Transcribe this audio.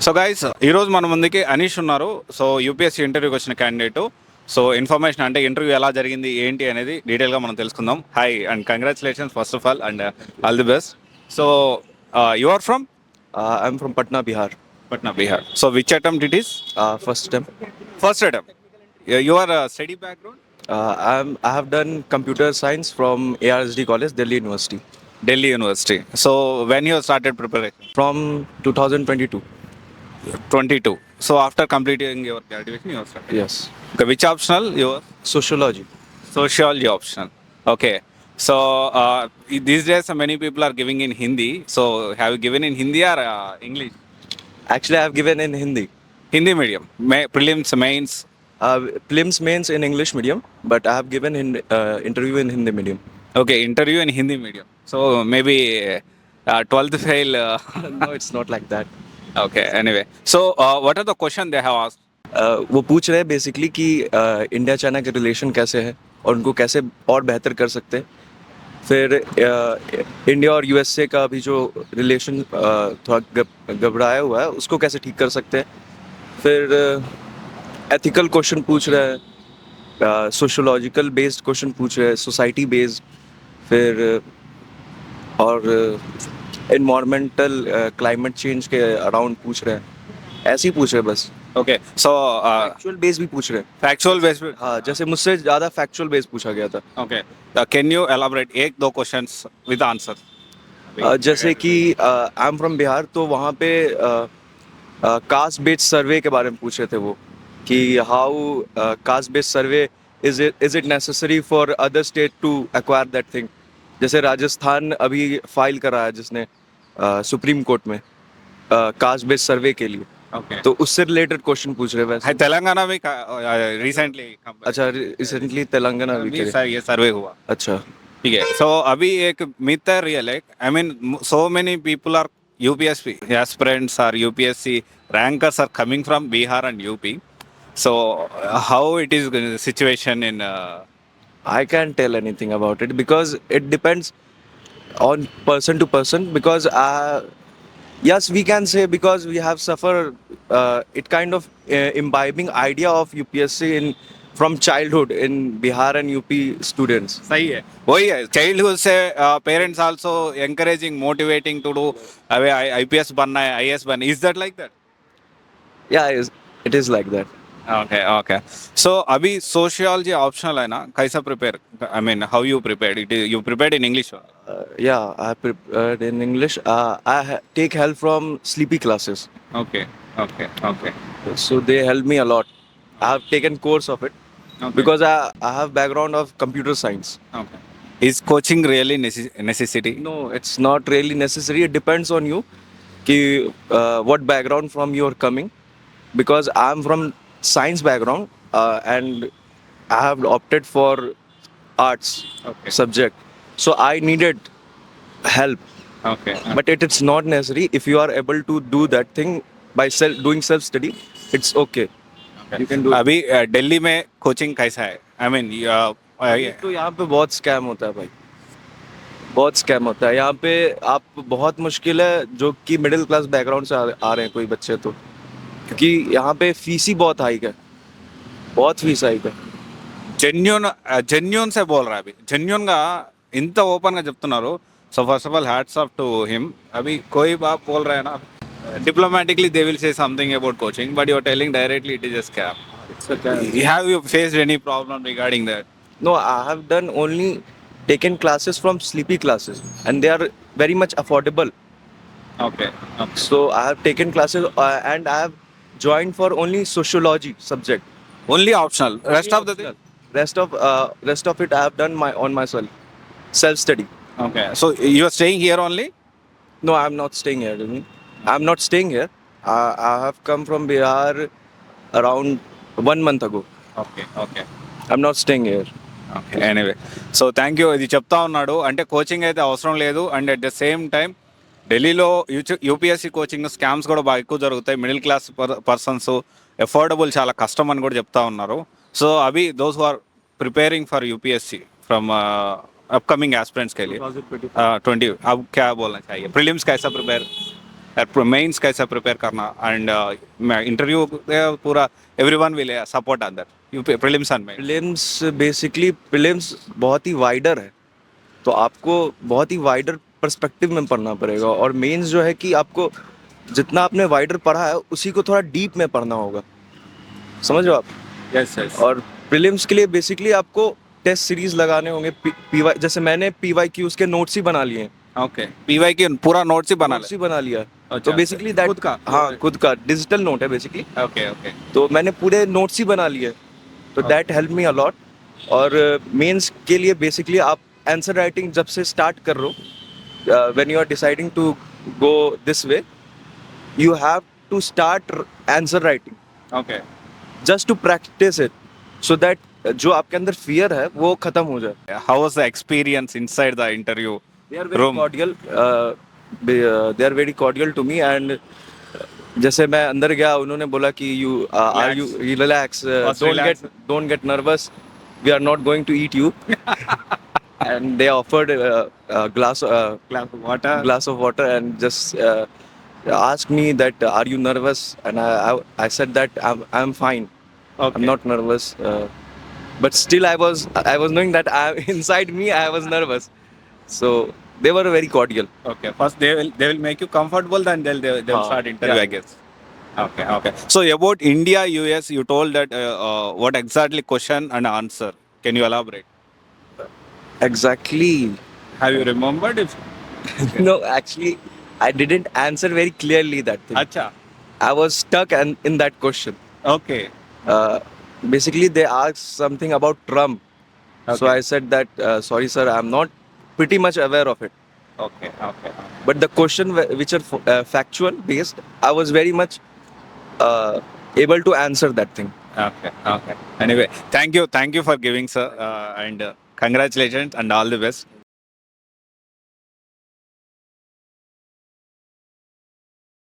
So guys ఈరోజు మన ముందుకి అనీష్ ఉన్నారు. సో యూపీఎస్సీ ఇంటర్వ్యూకి వచ్చిన క్యాండిడేట్. సో ఇన్ఫర్మేషన్ అంటే ఇంటర్వ్యూ ఎలా జరిగింది ఏంటి అనేది డీటెయిల్గా మనం తెలుసుకుందాం. Hi and congratulations first of all and all the best. So you are from I'm from Patna, Bihar. Patna Bihar. So which attempt it is? First attempt. First attempt. Your study background? I have done computer science from ARSD College, Delhi University, Delhi university. So when you started preparation? from 2022. 22. So after completing your graduation your started. Yes. Which optional your? Sociology. Sociology optional. Okay. So these days many people are giving in Hindi. So have you given in Hindi or English? Actually, I have given in Hindi. Hindi medium. Prelims, mains. Prelims mains in English medium, but I have given in interview in Hindi medium. Okay, interview in Hindi medium. So maybe 12th fail. No, it's not like that. Okay. Anyway. So what are the question they have asked? वो पूछ रहे हैं basically कि India China के relation कैसे है और उनको कैसे और बेहतर कर सकते हैं. फिर इंडिया और यूएसए का अभी जो रिलेशन थोड़ा गड़बड़ाया हुआ है उसको कैसे ठीक कर सकते हैं. फिर एथिकल क्वेश्चन पूछ रहे हैं, सोशोलॉजिकल बेस्ड क्वेश्चन पूछ रहे हैं, सोसाइटी बेस्ड. फिर और इन्वायरमेंटल क्लाइमेट चेंज के अराउंड पूछ रहे हैं. ऐसे ही पूछ रहे हैं बस. Okay. So फैक्चुअल बेस भी पूछ रहे हैं. factual based. हाँ, जैसे मुझसे ज़्यादा फैक्चुअल बेस पूछा गया था. Okay. Can you elaborate एक दो questions with answer? जैसे कि आई एम फ्रॉम बिहार, तो वहाँ पे कास्ट बेस्ड सर्वे के बारे में पूछ रहे थे वो, कि how caste based survey is it necessary for other state to acquire that thing. जैसे राजस्थान अभी फाइल करा है जिसने सुप्रीम कोर्ट में कास्ट बेस्ड सर्वे के लिए, Okay. तो उससे रिलेटेड क्वेश्चन पूछ रहे हैं वैसे. तेलंगाना में रिसेंटली अच्छा, रिसेंटली तेलंगाना भी करे. ये सर्वे हुआ. अच्छा. ठीक है. सो अभी एक मिथ है रियल है. I mean so many people are UPSC aspirants are UPSC rankers are coming from Bihar and UP. So how it is situation in I can't tell anything about it because it depends on person to person. Because yes, we can say because we have suffered it kind of imbibing idea of UPSC in from childhood in Bihar and UP students. सही है. वही है childhood से parents also encouraging motivating to do अबे IPS बनना है IAS बनना. Is that like that? Yeah, it is like that. Okay okay. So अभी सोशियोलॉजी ऑप्शनल है ना, कैसा prepare? I mean how you prepared it? You prepared in English? Yeah, I prepared in English. Take help from sleepy classes. Okay okay okay So they help me a lot. I have taken course of it because I have background of computer science. Okay. Is coaching really necessity? No, it's not really necessary. It depends on you कि what background from you are coming. Because I'm from science background and I have opted for arts Okay. subject. So I needed help. Okay. But it's not necessary. If you are able to do that thing by doing self study, it's okay. You can do it. अभी दिल्ली में coaching कैसा है? I mean तो यहाँ पे बहुत scam होता है भाई, बहुत स्कैम होता है यहाँ पे. आप बहुत मुश्किल है जो कि मिडिल क्लास बैकग्राउंड से आ रहे हैं कोई बच्चे, तो क्योंकि यहाँ पे फीस ही बहुत हाई है, बहुत फीस हाई है. జెన్యూన్ సే బోల్ రా. అభి జెన్యూన్ గా ఇంత ఓపెన్ గా చెప్తున్నారు. So first of all hats off to him. అభి కోई बात बोल रहा है ना, diplomatically they will say something about coaching, but you are telling directly it is a scam. Have you faced any problem regarding that? No, I have done only taken classes from sleepy classes and they are very much affordable. Okay. Okay. So I have taken classes and I have joined for only sociology subject. Only optional. Rest of the thing. Rest of it I have done on myself, self study. Okay. So you are staying here only? No, I am not staying here. I am not staying here. I have come from Bihar around 1 month ago. Okay. Okay. I am not staying here. Okay. Anyway so thank you. ఇది చెప్తా ఉన్నాడు అంటే coaching అయితే అవసరం లేదు and at the same time ఢిల్లీలో UPSC coaching scams కూడా బాగా ఎక్కువ జరుగుతాయి. మిడిల్ క్లాస్ పర్సన్స్ ఎఫోర్డబుల్ చాలా కష్టం అని కూడా చెప్తా ఉన్నారు. సో అవి those who are preparing for UPSC from upcoming aspirants के लिए 20 अब क्या बोलना चाहिए? प्रीलिम्स कैसा प्रिपेयर? मेंस कैसे प्रिपेयर करना एंड इंटरव्यू पूरा एवरीवन विल सपोर्ट अंदर UP prelims and mains. Prelims basically prelims बहुत ही वाइडर है, तो आपको बहुत ही वाइडर पर्सपेक्टिव में पढ़ना पड़ेगा, और मेंस जो है कि आपको जितना आपने वाइडर पढ़ा है उसी को थोड़ा डीप में पढ़ना होगा, समझ रहे हो आप? Yes yes. और प्रीलिम्स के लिए बेसिकली आपको टेस्ट सीरीज लगाने होंगे, पीवाई, जैसे मैंने पीवाई क्यूज के नोट्स ही बना लिए हैं, ओके पीवाई की पूरा नोट्स ही बना नोट्स ही बना लिया। अच्छा, तो बेसिकली दैट खुद का? हाँ, खुद का डिजिटल नोट है बेसिकली, ले. Okay okay. तो मैंने पूरे नोट्स ही बना लिए, तो दैट हेल्प मी अलॉट। और मेंस के लिए बेसिकली आप आंसर राइटिंग जब से स्टार्ट कर रहे हो, when you are deciding to go this way, you have to start answer writing okay. Just to practice it, so that जो आपके अंदर फियर है वो खत्म हो जाए। How was the experience inside the interview They are very room? cordial. They are very cordial to me, and जैसे मैं अंदर गया, उन्होंने बोला कि Relax. you relax, First don't relax. get nervous, we are not going to eat you. And they offered a glass Glass of water. glass of water and just asked me that are you nervous, and I said that I'm fine, Okay. I'm not nervous, but still I was knowing that inside me I was nervous, so they were very cordial. Okay. First they will make you comfortable, then they'll हाँ, start interview, yeah. I guess. Okay okay. So about India US, you told that what exactly question and answer? Can you elaborate? Exactly. Have you remembered if? No, actually I didn't answer very clearly that thing. Acha. I was stuck in that question. Okay. Basically they asked something about Trump, so Okay. I said that sorry sir, I'm not pretty much aware of it, Okay okay. but the question which are factual based, I was very much able to answer that thing. Okay okay. Anyway, thank you for giving, sir, and congratulations and all the best.